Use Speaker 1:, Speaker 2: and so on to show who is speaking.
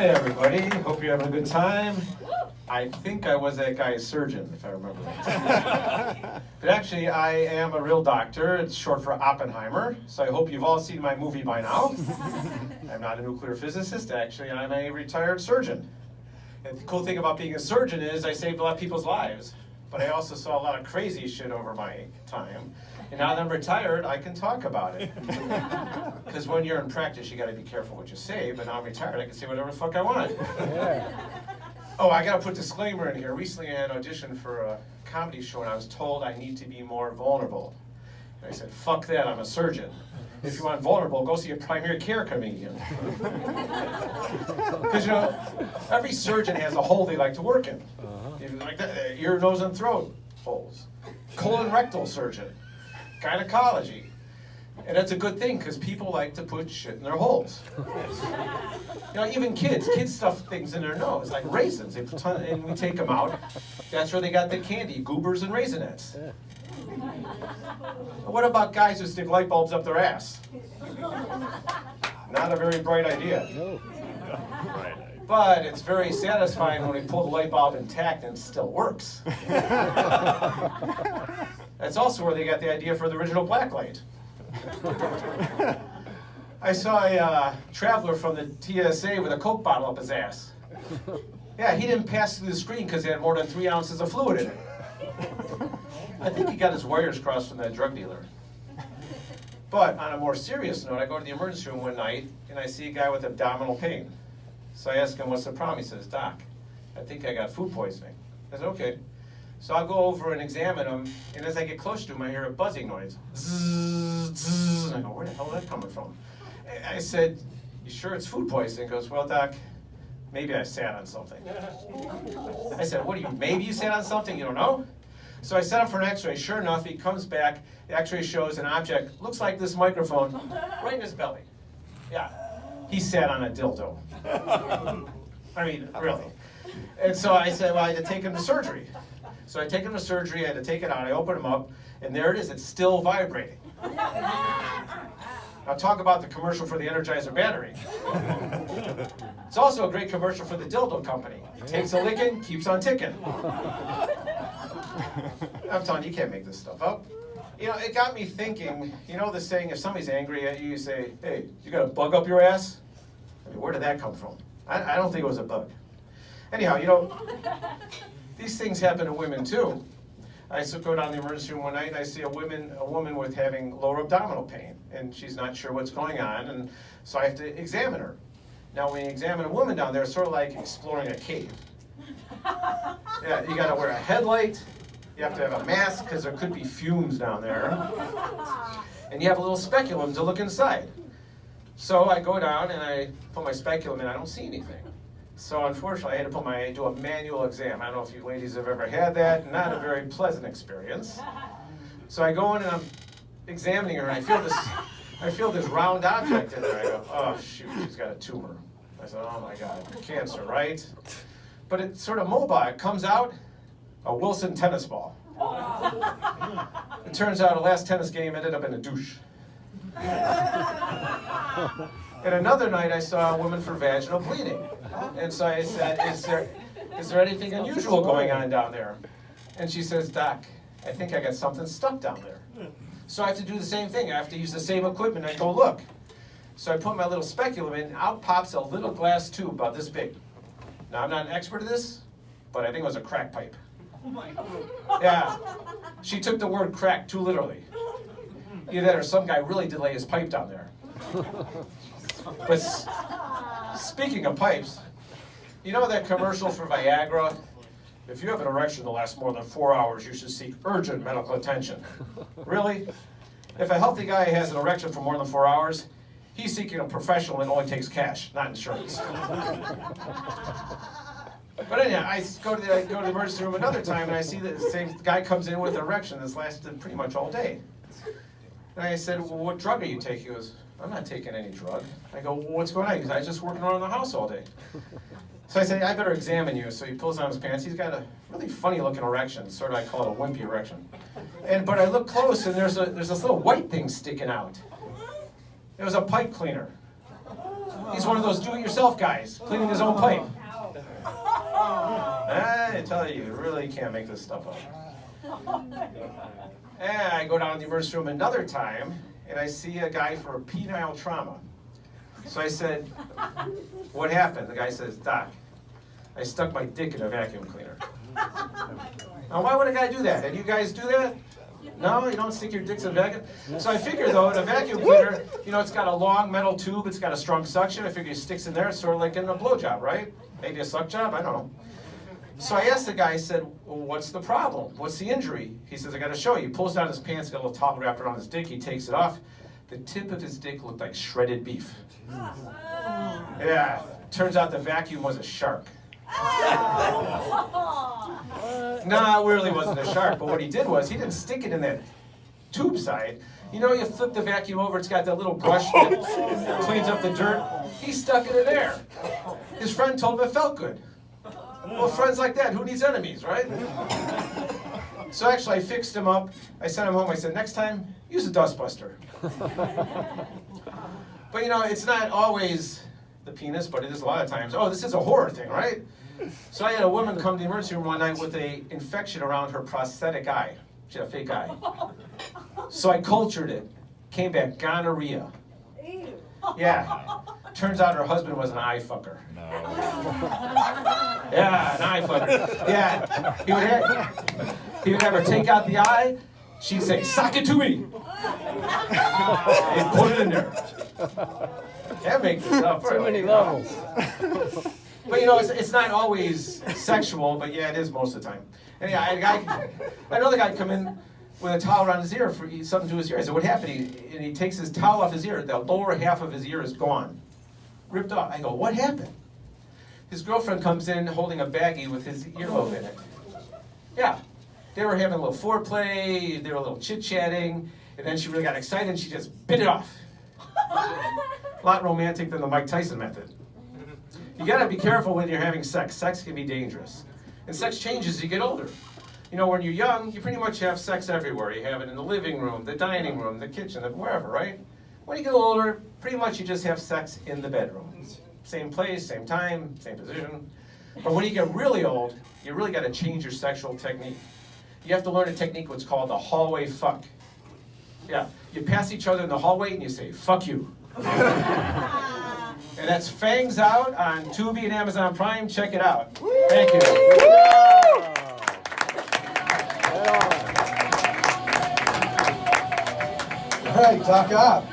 Speaker 1: Hi, everybody. Hope you're having a good time. I think I was that guy's surgeon, if I remember right. But actually, I am a real doctor. It's short for Oppenheimer. So I hope you've all seen my movie by now. I'm not a nuclear physicist. Actually, I'm a retired surgeon. And the cool thing about being a surgeon is I saved a lot of people's lives. But I also saw a lot of crazy shit over my time. And now that I'm retired, I can talk about it. Because when you're in practice, you got to be careful what you say. But now I'm retired, I can say whatever the fuck I want. Yeah. Oh, I got to put a disclaimer in here. Recently, I had an audition for a comedy show, and I was told I need to be more vulnerable. And I said, fuck that, I'm a surgeon. If you want vulnerable, go see a primary care comedian. Because, every surgeon has a hole they like to work in. Like that, ear, nose, and throat holes. Colon rectal surgeon. Gynecology. And that's a good thing, because people like to put shit in their holes. Even kids stuff things in their nose, like raisins. They put and we take them out. That's where they got the candy, goobers and Raisinets. What about guys who stick light bulbs up their ass? Not a very bright idea. No. But it's very satisfying when we pull the light bulb intact and it still works. That's also where they got the idea for the original black light. I saw a traveler from the TSA with a Coke bottle up his ass. Yeah, he didn't pass through the screen because he had more than 3 ounces of fluid in it. I think he got his wires crossed from that drug dealer. But on a more serious note, I go to the emergency room one night and I see a guy with abdominal pain. So I ask him, what's the problem? He says, Doc, I think I got food poisoning. I said, okay. So I'll go over and examine him, and as I get close to him, I hear a buzzing noise. Zzz, zzz. And I go, where the hell is that coming from? I said, you sure it's food poisoning? He goes, well, Doc, maybe I sat on something. I said, what do you, maybe you sat on something? You don't know? So I set up for an x-ray. Sure enough, he comes back. The x-ray shows an object, looks like this microphone, right in his belly. Yeah, he sat on a dildo. I mean, really. And so I said, well, I had to take him to surgery. So I take him to surgery, I had to take it out, I open him up, and there it is, it's still vibrating. Now talk about the commercial for the Energizer battery. It's also a great commercial for the dildo company. Takes a licking, keeps on ticking. I'm telling you, you can't make this stuff up. It got me thinking, the saying, if somebody's angry at you, you say, hey, you got a bug up your ass? I mean, where did that come from? I don't think it was a bug. Anyhow, these things happen to women too. I used to go down the emergency room one night and I see a woman with having lower abdominal pain, and she's not sure what's going on, and so I have to examine her. Now, when you examine a woman down there, it's sort of like exploring a cave. Yeah, you got to wear a headlight. You have to have a mask because there could be fumes down there, and you have a little speculum to look inside. So I go down and I put my speculum in. I don't see anything. So unfortunately, I had to do a manual exam. I don't know if you ladies have ever had that. Not a very pleasant experience. So I go in and I'm examining her, and I feel this round object in there. I go, oh shoot, she's got a tumor. I said, oh my God, cancer, right? But it's sort of mobile. It comes out, a Wilson tennis ball. It turns out the last tennis game ended up in a douche. And another night I saw a woman for vaginal bleeding. And so I said, is there anything unusual going on down there? And she says, Doc, I think I got something stuck down there. So I have to do the same thing. I have to use the same equipment. I go look. So I put my little speculum in, out pops a little glass tube about this big. Now I'm not an expert at this, but I think it was a crack pipe. Yeah, she took the word crack too literally. Either that or some guy really did lay his pipe down there. But speaking of pipes, you know that commercial for Viagra? If you have an erection that lasts more than 4 hours, you should seek urgent medical attention. Really? If a healthy guy has an erection for more than 4 hours, he's seeking a professional and only takes cash, not insurance. But anyhow, I go to the emergency room another time, and I see that the same guy comes in with an erection that's lasted pretty much all day. And I said, well, what drug are you taking? He goes, I'm not taking any drug. I go, well, what's going on? He goes, I was just working around the house all day. So I say, I better examine you. So he pulls down his pants. He's got a really funny looking erection. Sort of, I call it a wimpy erection. But I look close, and there's this little white thing sticking out. It was a pipe cleaner. He's one of those do-it-yourself guys, cleaning his own pipe. I tell you, you really can't make this stuff up. And I go down to the emergency room another time, and I see a guy for penile trauma. So I said, what happened? The guy says, Doc, I stuck my dick in a vacuum cleaner. Now, why would a guy do that? And you guys do that? No, you don't stick your dicks in a vacuum? So I figure, though, in a vacuum cleaner, you know, it's got a long metal tube, it's got a strong suction. I figure it sticks in there, it's sort of like in a blowjob, right? Maybe a suck job, I don't know. So I asked the guy, I said, well, what's the problem? What's the injury? He says, I gotta show you. He pulls down his pants, got a little towel wrapped around his dick, he takes it off. The tip of his dick looked like shredded beef. Yeah, turns out the vacuum was a shark. No, it really wasn't a shark, but what he did was, he didn't stick it in that tube side. You know, you flip the vacuum over, it's got that little brush that cleans up the dirt. He stuck it in there. His friend told him it felt good. Well, friends like that, who needs enemies, right? So actually, I fixed him up. I sent him home. I said, next time, use a dustbuster. But you know, it's not always the penis, but it is a lot of times. Oh, this is a horror thing, right? So I had a woman come to the emergency room one night with an infection around her prosthetic eye. She had a fake eye. So I cultured it. Came back gonorrhea. Yeah. Turns out her husband was an eye fucker.
Speaker 2: No.
Speaker 1: Yeah, an eye fucker. Yeah. He would have her take out the eye. She'd say, "Sock it to me." And put it in there. Can't make this up.
Speaker 3: Too many levels.
Speaker 1: But you know, it's not always sexual, but yeah, it is most of the time. And yeah, I know the guy come in with a towel around his ear for something to his ear. I said, what happened? He takes his towel off his ear. The lower half of his ear is gone. Ripped off. I go, what happened? His girlfriend comes in holding a baggie with his earlobe in it. Yeah. They were having a little foreplay, they were a little chit-chatting, and then she really got excited and she just bit it off. A lot romantic than the Mike Tyson method. You gotta be careful when you're having sex. Sex can be dangerous. And sex changes as you get older. You know, when you're young, you pretty much have sex everywhere. You have it in the living room, the dining room, the kitchen, wherever, right? When you get older, pretty much you just have sex in the bedroom. Same place, same time, same position. But when you get really old, you really gotta change your sexual technique. You have to learn a technique what's called the hallway fuck. Yeah, you pass each other in the hallway and you say, fuck you. And that's Fangs Out on Tubi and Amazon Prime. Check it out. Thank you.
Speaker 4: All right, talk up.